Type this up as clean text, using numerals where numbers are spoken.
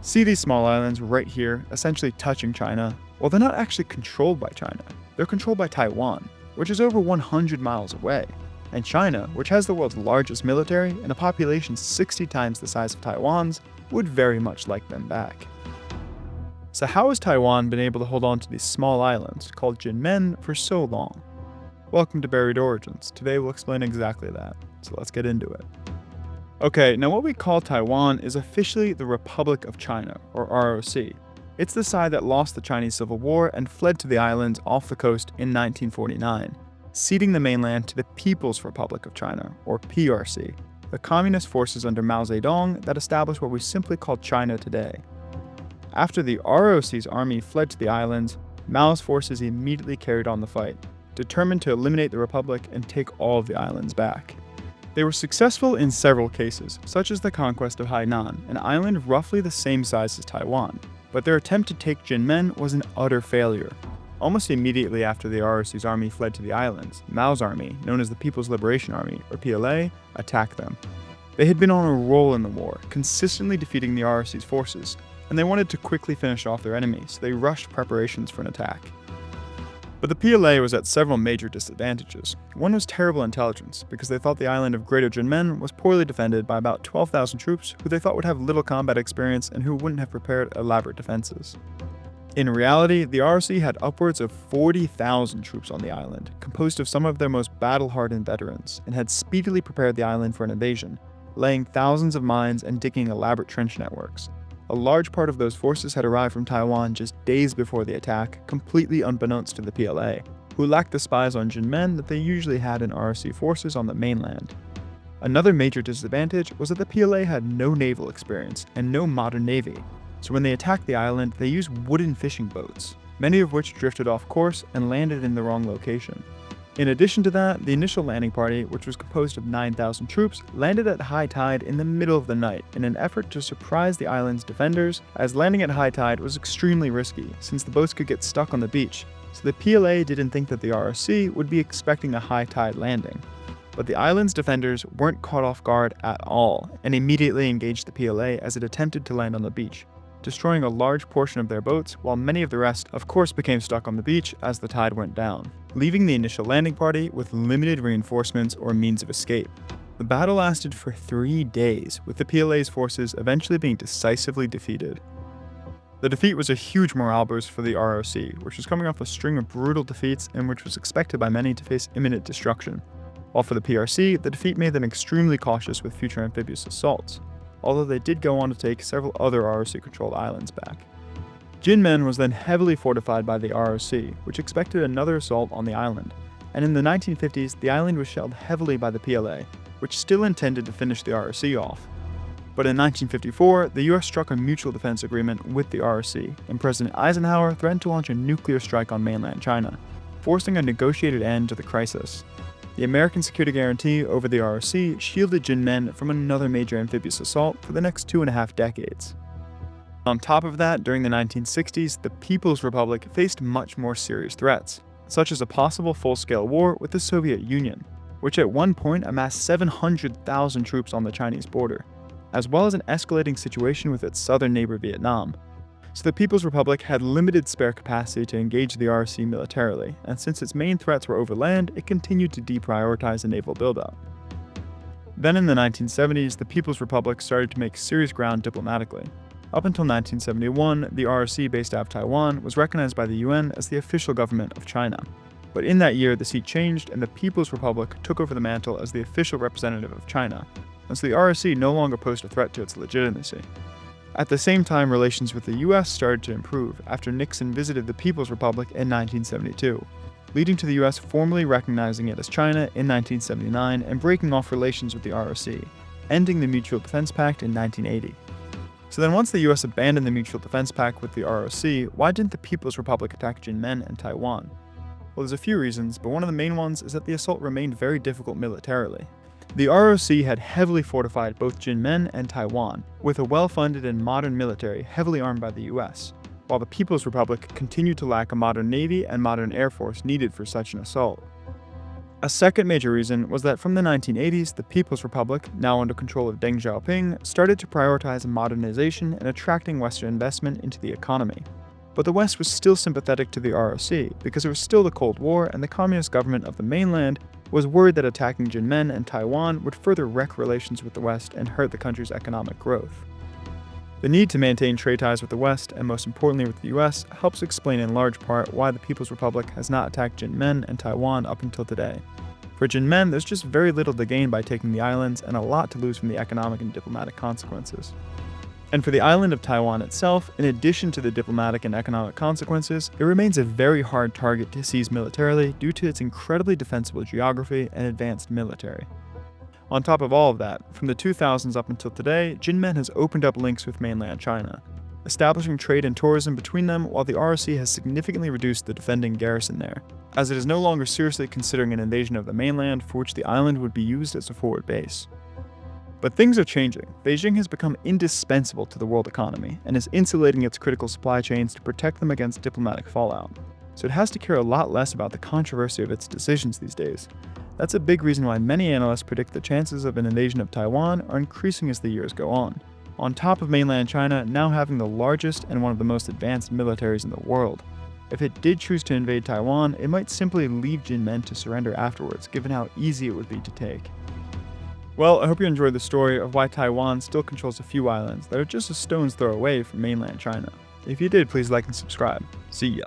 See these small islands right here, essentially touching China? Well, they're not actually controlled by China. They're controlled by Taiwan, which is over 100 miles away. And China, which has the world's largest military and a population 60 times the size of Taiwan's, would very much like them back. So how has Taiwan been able to hold on to these small islands, called Jinmen, for so long? Welcome to Buried Origins. Today we'll explain exactly that, so let's get into it. Okay, now what we call Taiwan is officially the Republic of China, or ROC. It's the side that lost the Chinese Civil War and fled to the islands off the coast in 1949, ceding the mainland to the People's Republic of China, or PRC, the communist forces under Mao Zedong that established what we simply call China today. After the ROC's army fled to the islands, Mao's forces immediately carried on the fight, determined to eliminate the republic and take all of the islands back. They were successful in several cases, such as the conquest of Hainan, an island roughly the same size as Taiwan, but their attempt to take Jinmen was an utter failure. Almost immediately after the ROC's army fled to the islands, Mao's army, known as the People's Liberation Army, or PLA, attacked them. They had been on a roll in the war, consistently defeating the ROC's forces, and they wanted to quickly finish off their enemy, so they rushed preparations for an attack. But the PLA was at several major disadvantages. One was terrible intelligence, because they thought the island of Greater Jinmen was poorly defended by about 12,000 troops who they thought would have little combat experience and who wouldn't have prepared elaborate defenses. In reality, the ROC had upwards of 40,000 troops on the island, composed of some of their most battle-hardened veterans, and had speedily prepared the island for an invasion, laying thousands of mines and digging elaborate trench networks. A large part of those forces had arrived from Taiwan just days before the attack, completely unbeknownst to the PLA, who lacked the spies on Jinmen that they usually had in ROC forces on the mainland. Another major disadvantage was that the PLA had no naval experience and no modern navy, so when they attacked the island, they used wooden fishing boats, many of which drifted off course and landed in the wrong location. In addition to that, the initial landing party, which was composed of 9,000 troops, landed at high tide in the middle of the night in an effort to surprise the island's defenders, as landing at high tide was extremely risky since the boats could get stuck on the beach, so the PLA didn't think that the ROC would be expecting a high tide landing. But the island's defenders weren't caught off guard at all and immediately engaged the PLA as it attempted to land on the beach, destroying a large portion of their boats, while many of the rest, of course, became stuck on the beach as the tide went down, leaving the initial landing party with limited reinforcements or means of escape. The battle lasted for 3 days, with the PLA's forces eventually being decisively defeated. The defeat was a huge morale boost for the ROC, which was coming off a string of brutal defeats and which was expected by many to face imminent destruction, while for the PRC, the defeat made them extremely cautious with future amphibious assaults, although they did go on to take several other ROC-controlled islands back. Jinmen was then heavily fortified by the ROC, which expected another assault on the island, and in the 1950s, the island was shelled heavily by the PLA, which still intended to finish the ROC off. But in 1954, the US struck a mutual defense agreement with the ROC, and President Eisenhower threatened to launch a nuclear strike on mainland China, forcing a negotiated end to the crisis. The American security guarantee over the ROC shielded Jinmen from another major amphibious assault for the next 2.5 decades. On top of that, during the 1960s, the People's Republic faced much more serious threats, such as a possible full-scale war with the Soviet Union, which at one point amassed 700,000 troops on the Chinese border, as well as an escalating situation with its southern neighbor Vietnam. So the People's Republic had limited spare capacity to engage the ROC militarily, and since its main threats were over land, it continued to deprioritize a naval buildup. Then in the 1970s, the People's Republic started to make serious ground diplomatically. Up until 1971, the ROC based out of Taiwan was recognized by the UN as the official government of China. But in that year, the seat changed and the People's Republic took over the mantle as the official representative of China, and so the ROC no longer posed a threat to its legitimacy. At the same time, relations with the US started to improve after Nixon visited the People's Republic in 1972, leading to the US formally recognizing it as China in 1979 and breaking off relations with the ROC, ending the Mutual Defense Pact in 1980. So then once the US abandoned the Mutual Defense Pact with the ROC, why didn't the People's Republic attack Jinmen and Taiwan? Well, there's a few reasons, but one of the main ones is that the assault remained very difficult militarily. The ROC had heavily fortified both Jinmen and Taiwan, with a well-funded and modern military heavily armed by the US, while the People's Republic continued to lack a modern navy and modern air force needed for such an assault. A second major reason was that from the 1980s, the People's Republic, now under control of Deng Xiaoping, started to prioritize modernization and attracting Western investment into the economy. But the West was still sympathetic to the ROC because it was still the Cold War, and the communist government of the mainland was worried that attacking Jinmen and Taiwan would further wreck relations with the West and hurt the country's economic growth. The need to maintain trade ties with the West, and most importantly with the US, helps explain in large part why the People's Republic has not attacked Jinmen and Taiwan up until today. For Jinmen, there's just very little to gain by taking the islands and a lot to lose from the economic and diplomatic consequences. And for the island of Taiwan itself, in addition to the diplomatic and economic consequences, it remains a very hard target to seize militarily due to its incredibly defensible geography and advanced military. On top of all of that, from the 2000s up until today, Jinmen has opened up links with mainland China, establishing trade and tourism between them, while the ROC has significantly reduced the defending garrison there, as it is no longer seriously considering an invasion of the mainland for which the island would be used as a forward base. But things are changing. Beijing has become indispensable to the world economy and is insulating its critical supply chains to protect them against diplomatic fallout. So it has to care a lot less about the controversy of its decisions these days. That's a big reason why many analysts predict the chances of an invasion of Taiwan are increasing as the years go on top of mainland China now having the largest and one of the most advanced militaries in the world. If it did choose to invade Taiwan, it might simply leave Jinmen to surrender afterwards, given how easy it would be to take. Well, I hope you enjoyed the story of why Taiwan still controls a few islands that are just a stone's throw away from mainland China. If you did, please like and subscribe. See ya.